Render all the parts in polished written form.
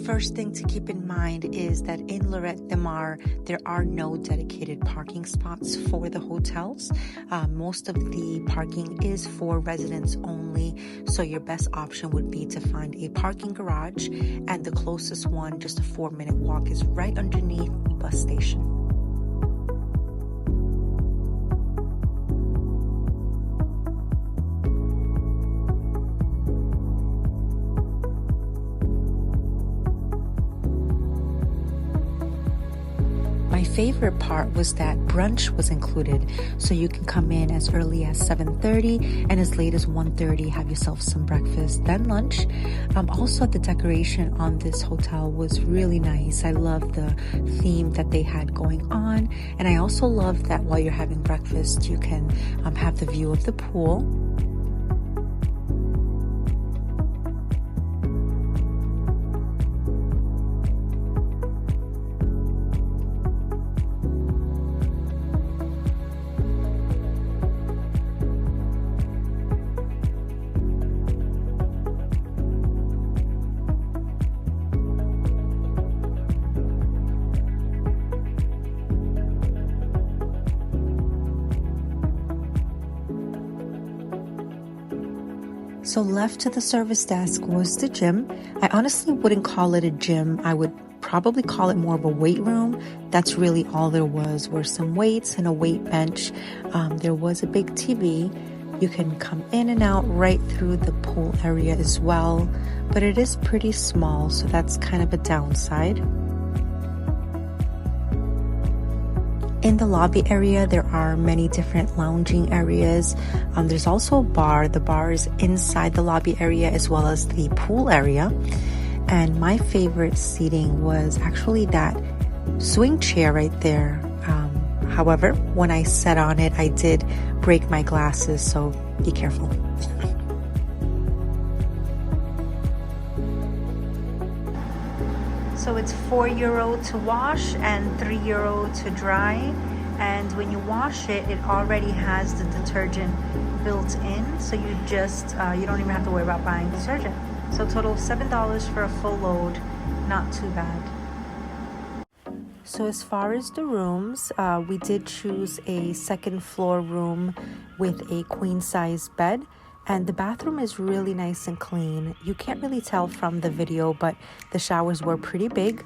first thing to keep in mind is that in Lloret de Mar, there are no dedicated parking spots for the hotels. Most of the parking is for residents only, so your best option would be to find a parking garage, and the closest one, just a 4-minute walk, is right underneath the bus station. My favorite part was that brunch was included, so you can come in as early as 7:30 and as late as 1:30, have yourself some breakfast, then lunch. Also, the decoration on this hotel was really nice. I love the theme that they had going on, and I also love that while you're having breakfast, you can have the view of the pool. So left to the service desk was the gym. I honestly wouldn't call it a gym. I would probably call it more of a weight room. That's really all there was, were some weights and a weight bench. There was a big TV. You can come in and out right through the pool area as well, but it is pretty small, so that's kind of a downside. In the lobby area, there are many different lounging areas. There's also a bar. The bar is inside the lobby area as well as the pool area. And my favorite seating was actually that swing chair right there. However, when I sat on it, I did break my glasses, so be careful. So it's €4 to wash and €3 to dry. And when you wash it, it already has the detergent built in. So you don't even have to worry about buying detergent. So total of $7 for a full load, not too bad. So as far as the rooms, we did choose a second floor room with a queen size bed. And the bathroom is really nice and clean. You can't really tell from the video, but the showers were pretty big.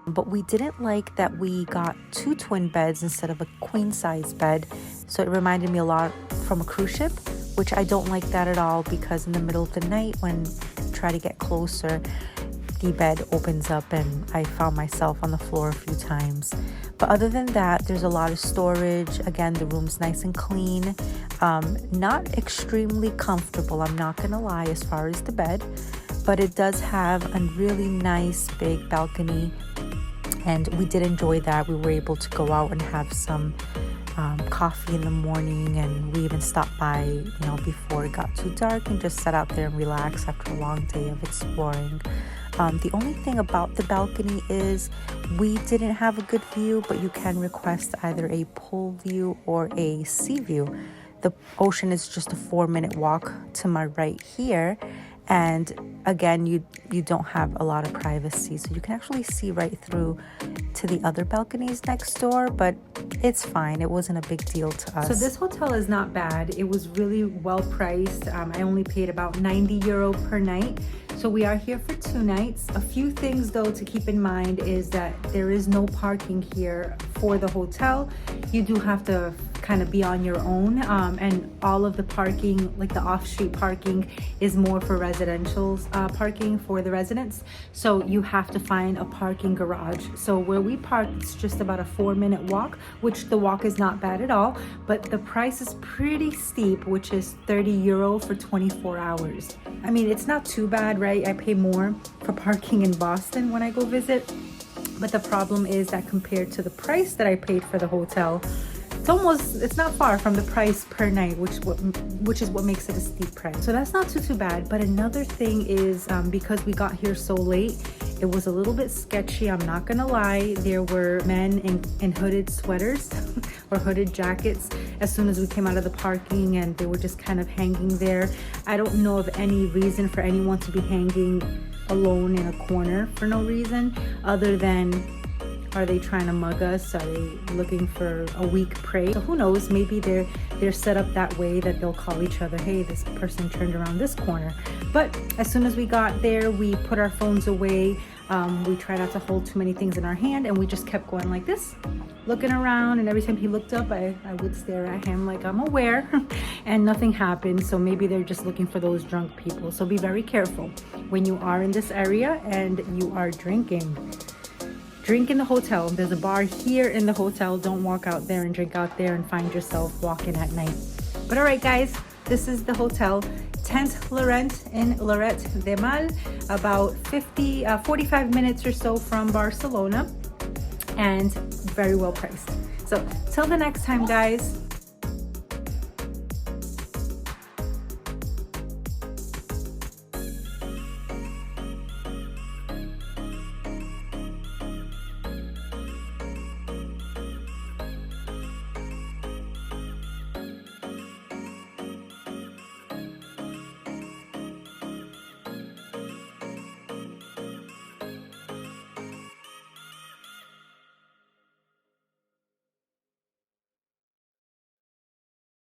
But we didn't like that we got 2 twin beds instead of a queen size bed. So it reminded me a lot from a cruise ship, which I don't like that at all, because in the middle of the night when you try to get closer, the bed opens up and I found myself on the floor a few times. But other than that, there's a lot of storage. Again, the room's nice and clean. Not extremely comfortable, I'm not gonna lie, as far as the bed, but it does have a really nice big balcony, and we did enjoy that. We were able to go out and have some coffee in the morning, and we even stopped by, before it got too dark, and just sat out there and relax after a long day of exploring. The only thing about the balcony is we didn't have a good view, but you can request either a pool view or a sea view. The ocean is just a 4-minute walk to my right here. And again, you don't have a lot of privacy, so you can actually see right through to the other balconies next door, but it's fine. It wasn't a big deal to us. So this hotel is not bad. It was really well priced. I only paid about €90 per night. So we are here for 2 nights. A few things though to keep in mind is that there is no parking here for the hotel. You do have to kind of be on your own, and all of the parking, like the off-street parking, is more for residential parking for the residents. So you have to find a parking garage. So where we park, it's just about a 4-minute walk, which the walk is not bad at all, but the price is pretty steep, which is €30 for 24 hours. I mean, it's not too bad, right? I pay more for parking in Boston when I go visit, but the problem is that compared to the price that I paid for the hotel, it's not far from the price per night, which is what makes it a steep price. So that's not too bad. But another thing is, because we got here so late, it was a little bit sketchy, I'm not gonna lie. There were men in hooded sweaters or hooded jackets as soon as we came out of the parking, and they were just kind of hanging there. I don't know of any reason for anyone to be hanging alone in a corner for no reason other than, are they trying to mug us? Are they looking for a weak prey? So who knows? Maybe they're set up that way that they'll call each other, hey, this person turned around this corner. But as soon as we got there, we put our phones away. We tried not to hold too many things in our hand, and we just kept going like this, looking around. And every time he looked up, I would stare at him like I'm aware, and nothing happened. So maybe they're just looking for those drunk people. So be very careful when you are in this area and you are drinking. Drink in the hotel. There's a bar here in the hotel. Don't walk out there and drink out there and find yourself walking at night. But all right, guys, this is the hotel. 10th Lloret in Lloret de Mar, about 45 minutes or so from Barcelona, and very well priced. So till the next time, guys,